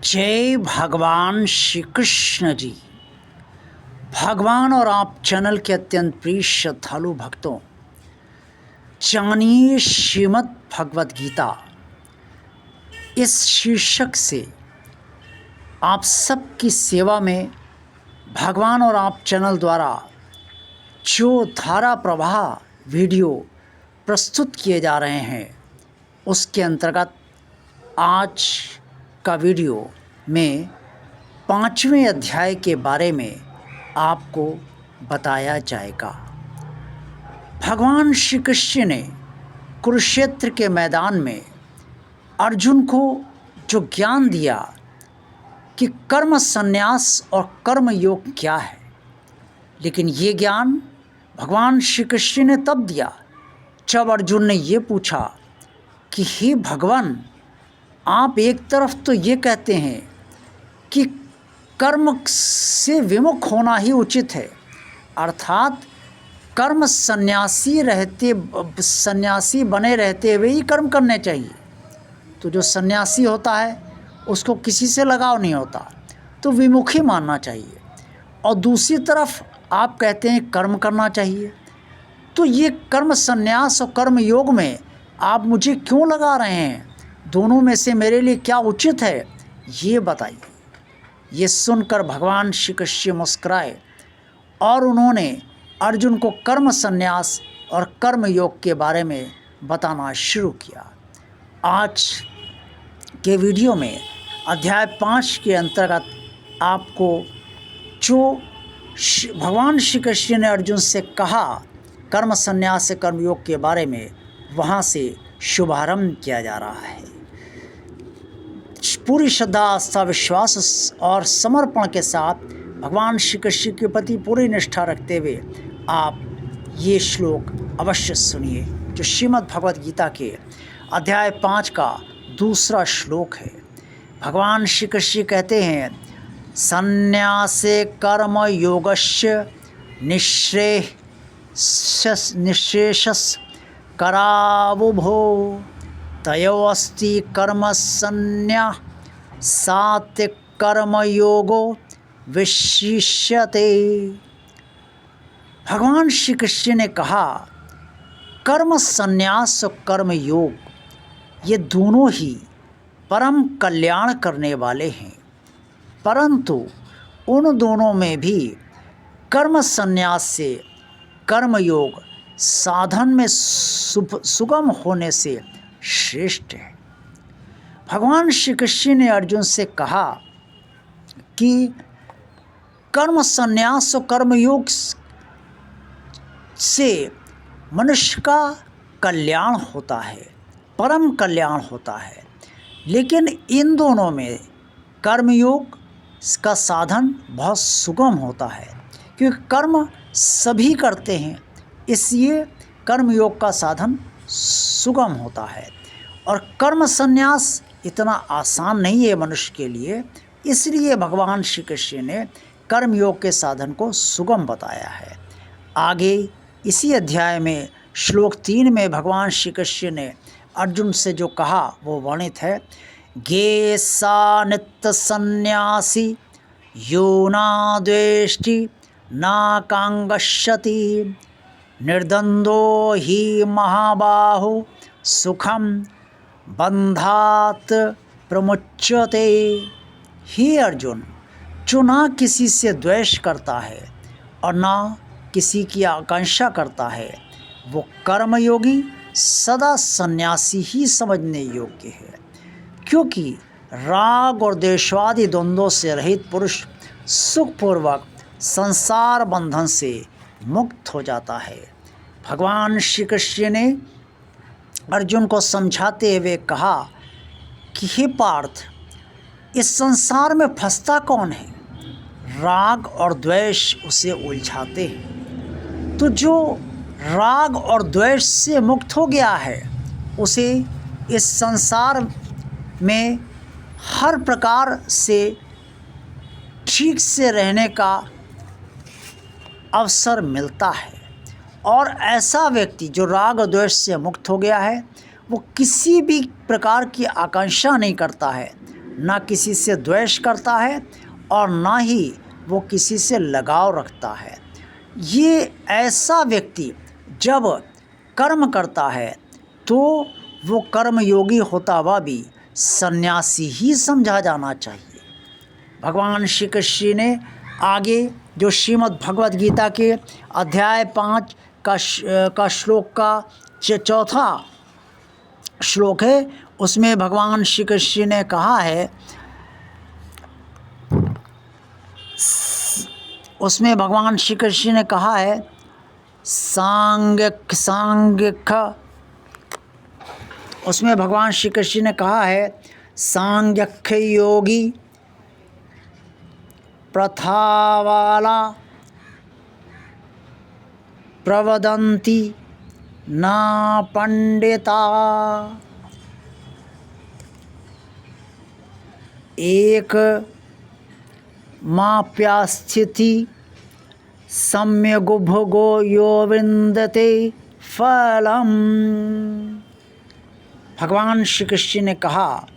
जय भगवान श्री कृष्ण जी। भगवान और आप चैनल के अत्यंत प्रिय श्रद्धालु भक्तों, जानिए श्रीमद् भगवद गीता इस शीर्षक से आप सबकी सेवा में भगवान और आप चैनल द्वारा जो धारा प्रवाह वीडियो प्रस्तुत किए जा रहे हैं, उसके अंतर्गत आज का वीडियो में 5वें अध्याय के बारे में आपको बताया जाएगा। भगवान श्री कृष्ण ने कुरुक्षेत्र के मैदान में अर्जुन को जो ज्ञान दिया कि कर्म संन्यास और कर्म योग क्या है, लेकिन ये ज्ञान भगवान श्री कृष्ण ने तब दिया जब अर्जुन ने ये पूछा कि हे भगवान, आप एक तरफ तो ये कहते हैं कि कर्म से विमुख होना ही उचित है, अर्थात कर्म सन्यासी बने रहते हुए ही कर्म करने चाहिए। तो जो सन्यासी होता है उसको किसी से लगाव नहीं होता, तो विमुखी मानना चाहिए। और दूसरी तरफ आप कहते हैं कर्म करना चाहिए, तो ये कर्म संन्यास और कर्म योग में आप मुझे क्यों लगा रहे हैं? दोनों में से मेरे लिए क्या उचित है, ये बताइए। ये सुनकर भगवान श्री कृष्ण मुस्कुराए और उन्होंने अर्जुन को कर्म संन्यास और कर्म योग के बारे में बताना शुरू किया। आज के वीडियो में अध्याय 5 के अंतर्गत आपको जो भगवान श्री कृष्ण ने अर्जुन से कहा कर्म संन्यास से कर्म योग के बारे में, वहाँ से शुभारंभ किया जा रहा है। पूरी श्रद्धा, आस्था, विश्वास और समर्पण के साथ भगवान श्री कृष्ण के प्रति पूरी निष्ठा रखते हुए आप ये श्लोक अवश्य सुनिए, जो श्रीमद् भगवद गीता के अध्याय 5 का दूसरा श्लोक है। भगवान श्री कृष्ण कहते हैं, संन्यासे कर्म योगस्य निःशेषस् करावुभो तयोस्ति कर्म संन्यासात् कर्म योगो विशिष्यते। भगवान श्री कृष्ण ने कहा, कर्म संन्यास और कर्म योग ये दोनों ही परम कल्याण करने वाले हैं, परंतु उन दोनों में भी कर्म संन्यास से कर्म योग साधन में सुगम होने से श्रेष्ठ है। भगवान श्री कृष्ण ने अर्जुन से कहा कि कर्म संन्यास और कर्म योग से मनुष्य का कल्याण होता है, परम कल्याण होता है, लेकिन इन दोनों में कर्मयोग का साधन बहुत सुगम होता है, क्योंकि कर्म सभी करते हैं, इसलिए कर्मयोग का साधन सुगम होता है। और कर्म संन्यास इतना आसान नहीं है मनुष्य के लिए, इसलिए भगवान श्री कृष्ण ने कर्मयोग के साधन को सुगम बताया है। आगे इसी अध्याय में श्लोक 3 में भगवान श्री कृष्ण ने अर्जुन से जो कहा वो वर्णित है। गे सा नित्य सन्यासी यो ना द्वेष्टि ना कांगश्यति निर्द्वंद्वो हि महाबाहो सुखम बंधात प्रमुच्यते। हे अर्जुन, जो ना किसी से द्वेष करता है और ना किसी की आकांक्षा करता है, वो कर्मयोगी सदा सन्यासी ही समझने योग्य है, क्योंकि राग और द्वेषवादी द्वंद्वों से रहित पुरुष सुखपूर्वक संसार बंधन से मुक्त हो जाता है। भगवान श्री कृष्ण ने अर्जुन को समझाते हुए कहा कि हे पार्थ, इस संसार में फंसता कौन है? राग और द्वेष उसे उलझाते हैं। तो जो राग और द्वेष से मुक्त हो गया है, उसे इस संसार में हर प्रकार से ठीक से रहने का अवसर मिलता है। और ऐसा व्यक्ति जो राग और द्वेष से मुक्त हो गया है, वो किसी भी प्रकार की आकांक्षा नहीं करता है, ना किसी से द्वेष करता है और ना ही वो किसी से लगाव रखता है। ये ऐसा व्यक्ति जब कर्म करता है तो वो कर्मयोगी होता हुआ भी सन्यासी ही समझा जाना चाहिए। भगवान श्री कृष्ण ने आगे जो श्रीमद् भगवद गीता के अध्याय 5 का श्लोक का चौथा श्लोक है, उसमें भगवान श्री कृष्ण ने कहा है, उसमें भगवान श्री कृष्ण ने कहा है उसमें भगवान श्री कृष्ण ने कहा है सांख्य योगी प्रथावाला प्रवदन्ति ना पंडिता एक माप्यास्थिति सम्यगुभगो यो विन्दते फलम। भगवान श्री कृष्ण ने कहा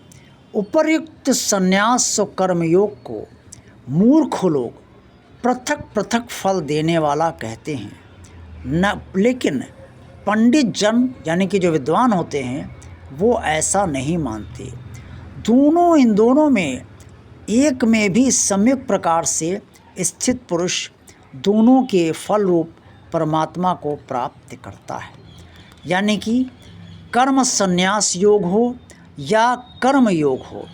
उपर्युक्त संन्यास और कर्मयोग को मूर्ख लोग पृथक पृथक फल देने वाला कहते हैं न, लेकिन पंडित जन यानी कि जो विद्वान होते हैं वो ऐसा नहीं मानते। इन दोनों में एक में भी सम्यक प्रकार से स्थित पुरुष दोनों के फल रूप परमात्मा को प्राप्त करता है। यानी कि कर्म संन्यास योग हो या कर्म योग हो,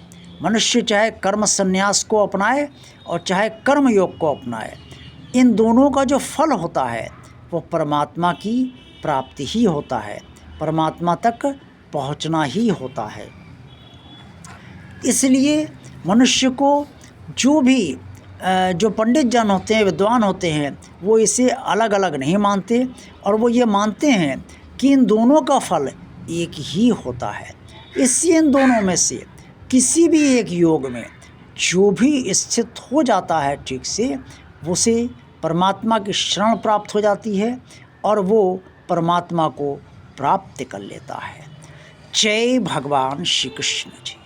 मनुष्य चाहे कर्म संन्यास को अपनाए और चाहे कर्म योग को अपनाए, इन दोनों का जो फल होता है वो परमात्मा की प्राप्ति ही होता है, परमात्मा तक पहुंचना ही होता है। इसलिए मनुष्य को जो पंडित जन होते हैं, विद्वान होते हैं, वो इसे अलग अलग नहीं मानते और वो ये मानते हैं कि इन दोनों का फल एक ही होता है। इससे इन दोनों में से किसी भी एक योग में जो भी स्थित हो जाता है ठीक से, उसे परमात्मा की शरण प्राप्त हो जाती है और वो परमात्मा को प्राप्त कर लेता है। जय भगवान श्री कृष्ण जी।